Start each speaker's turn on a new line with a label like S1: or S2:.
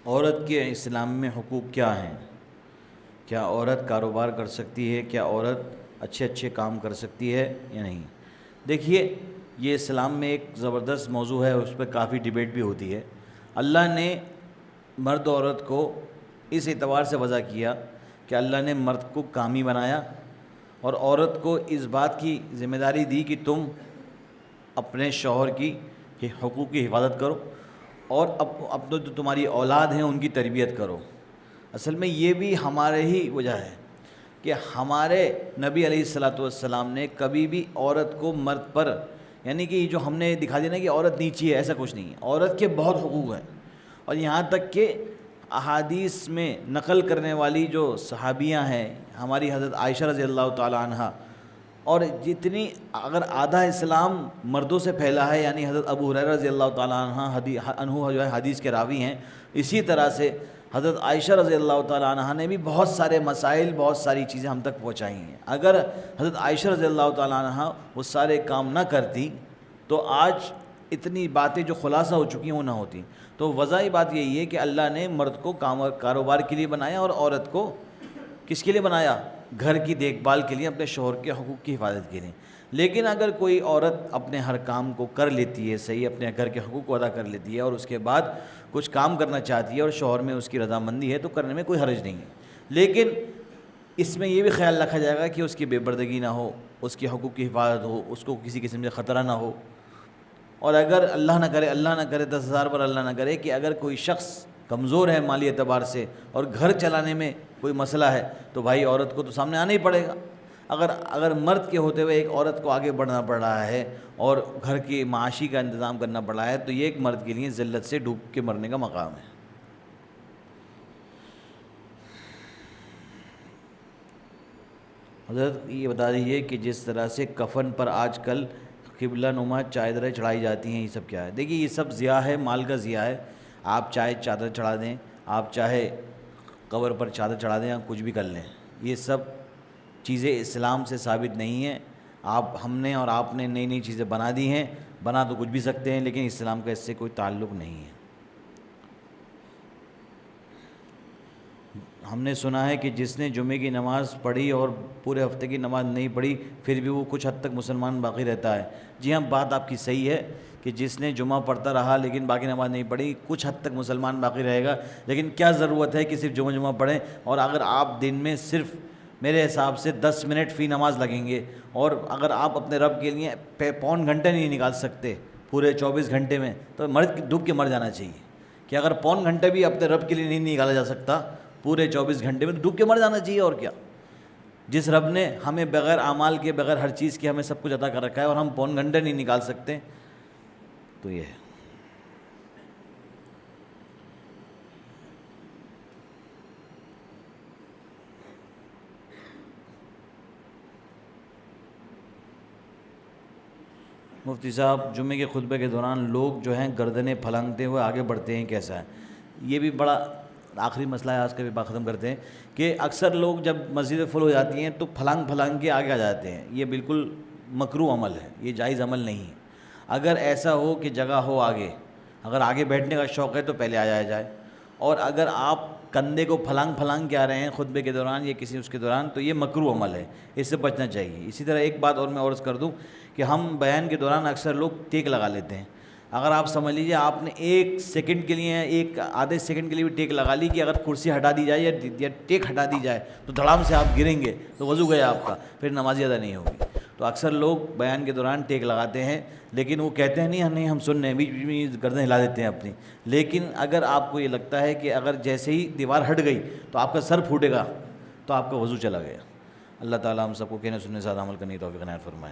S1: عورت کے اسلام میں حقوق کیا ہیں؟ کیا عورت کاروبار کر سکتی ہے؟ کیا عورت اچھے اچھے کام کر سکتی ہے یا نہیں؟ دیکھیے، یہ اسلام میں ایک زبردست موضوع ہے، اس پہ کافی ڈیبیٹ بھی ہوتی ہے۔ اللہ نے مرد و عورت کو اس اعتبار سے وضع کیا کہ اللہ نے مرد کو کامی بنایا اور عورت کو اس بات کی ذمہ داری دی کہ تم اپنے شوہر کی حقوق کی حفاظت کرو اور اب جو تمہاری اولاد ہیں ان کی تربیت کرو۔ اصل میں یہ بھی ہمارے ہی وجہ ہے کہ ہمارے نبی علیہ الصلوۃ والسلام نے کبھی بھی عورت کو مرد پر، یعنی کہ جو ہم نے دکھا دیا نا کہ عورت نیچی ہے، ایسا کچھ نہیں ہے۔ عورت کے بہت حقوق ہیں، اور یہاں تک کہ احادیث میں نقل کرنے والی جو صحابیاں ہیں، ہماری حضرت عائشہ رضی اللہ تعالی عنہ، اور جتنی اگر آدھا اسلام مردوں سے پھیلا ہے، یعنی حضرت ابو ہریرہ رضی اللہ تعالیٰ عنہ جو ہے حدیث کے راوی ہیں، اسی طرح سے حضرت عائشہ رضی اللہ تعالیٰ عنہ نے بھی بہت سارے مسائل، بہت ساری چیزیں ہم تک پہنچائی ہیں۔ اگر حضرت عائشہ رضی اللہ تعالیٰ عنہ وہ سارے کام نہ کرتی تو آج اتنی باتیں جو خلاصہ ہو چکی ہیں وہ نہ ہوتی۔ تو وضعی بات یہی ہے کہ اللہ نے مرد کو کاروبار کے لیے بنایا اور عورت کو کس کے لیے بنایا؟ گھر کی دیکھ بھال کے لیے، اپنے شوہر کے حقوق کی حفاظت کے لیے۔ لیکن اگر کوئی عورت اپنے ہر کام کو کر لیتی ہے صحیح، اپنے گھر کے حقوق کو ادا کر لیتی ہے اور اس کے بعد کچھ کام کرنا چاہتی ہے اور شوہر میں اس کی رضامندی ہے تو کرنے میں کوئی حرج نہیں ہے۔ لیکن اس میں یہ بھی خیال رکھا جائے گا کہ اس کی بے پردگی نہ ہو، اس کے حقوق کی حفاظت ہو، اس کو کسی قسم سے خطرہ نہ ہو۔ اور اگر اللہ نہ کرے 10,000 پر اللہ نہ کرے کہ اگر کوئی شخص کمزور ہے مالی اعتبار سے اور گھر چلانے میں کوئی مسئلہ ہے تو بھائی عورت کو تو سامنے آنا ہی پڑے گا۔ اگر مرد کے ہوتے ہوئے ایک عورت کو آگے بڑھنا پڑ رہا ہے اور گھر کی معاشی کا انتظام کرنا پڑ رہا ہے تو یہ ایک مرد کے لیے ذلت سے ڈوب کے مرنے کا مقام ہے۔ حضرت یہ بتا دیجیے کہ جس طرح سے کفن پر آج کل قبلہ نما چادریں چڑھائی جاتی ہیں، یہ سب کیا ہے؟ دیکھیے، یہ سب ضیاء ہے، مال کا ضیاء ہے۔ آپ چاہے چادر چڑھا دیں، آپ چاہے قبر پر چادر چڑھا دیں، یا کچھ بھی کر لیں، یہ سب چیزیں اسلام سے ثابت نہیں ہیں۔ ہم نے اور آپ نے نئی نئی چیزیں بنا دی ہیں، بنا تو کچھ بھی سکتے ہیں، لیکن اسلام کا اس سے کوئی تعلق نہیں ہے۔ ہم نے سنا ہے کہ جس نے جمعے کی نماز پڑھی اور پورے ہفتے کی نماز نہیں پڑھی پھر بھی وہ کچھ حد تک مسلمان باقی رہتا ہے۔ جی ہاں، بات آپ کی صحیح ہے کہ جس نے جمعہ پڑھتا رہا لیکن باقی نماز نہیں پڑھی کچھ حد تک مسلمان باقی رہے گا، لیکن کیا ضرورت ہے کہ صرف جمعہ پڑھیں؟ اور اگر آپ دن میں صرف میرے حساب سے 10 منٹ فی نماز لگیں گے، اور اگر آپ اپنے رب کے لیے پون گھنٹے نہیں نکال سکتے پورے 24 گھنٹے میں تو ڈوب کے مر جانا چاہیے۔ کہ اگر پون گھنٹے بھی اپنے رب کے لیے نہیں نکالا جا سکتا پورے 24 گھنٹے میں تو ڈوب کے مر جانا چاہیے، اور کیا۔ جس رب نے ہمیں بغیر اعمال کے، بغیر ہر چیز کے ہمیں سب کچھ عطا کر رکھا ہے اور ہم پون گھنٹے نہیں نکال سکتے تو یہ ہے۔ مفتی صاحب، جمعے کے خطبے کے دوران لوگ جو ہیں گردنیں پھلانگتے ہوئے آگے بڑھتے ہیں، کیسا ہے؟ یہ بھی بڑا آخری مسئلہ ہے، آج کا بھی بات ختم کرتے ہیں کہ اکثر لوگ جب مسجدیں فل ہو جاتی ہیں تو پھلانگ کے آگے آ جاتے ہیں۔ یہ بالکل مکروہ عمل ہے، یہ جائز عمل نہیں ہے۔ اگر ایسا ہو کہ جگہ ہو آگے، اگر آگے بیٹھنے کا شوق ہے تو پہلے آ جائے، اور اگر آپ کندھے کو پھلانگ کے آ رہے ہیں خطبے کے دوران یا کسی اس کے دوران تو یہ مکروہ عمل ہے، اس سے بچنا چاہیے۔ اسی طرح ایک بات اور میں عرض کر دوں کہ ہم بیان کے دوران اکثر لوگ ٹیک لگا لیتے ہیں۔ اگر آپ سمجھ لیجیے آپ نے ایک سیکنڈ کے لیے، ایک آدھے سیکنڈ کے لیے بھی ٹیک لگا لی کہ اگر کرسی ہٹا دی جائے یا ٹیک ہٹا دی جائے تو دھڑام سے آپ گریں گے تو وضو گیا آپ کا، پھر نماز ادا نہیں ہوگی۔ تو اکثر لوگ بیان کے دوران ٹیک لگاتے ہیں، لیکن وہ کہتے ہیں نہیں ہم سن رہے ہیں، بیچ میں گردن ہلا دیتے ہیں اپنی۔ لیکن اگر آپ کو یہ لگتا ہے کہ اگر جیسے ہی دیوار ہٹ گئی تو آپ کا سر پھوٹے گا تو آپ کا وضو چلا گیا۔ اللہ تعالیٰ ہم سب کو کہنے سننے سے زیادہ عمل کرنے کی توفیق عنایت فرمائے۔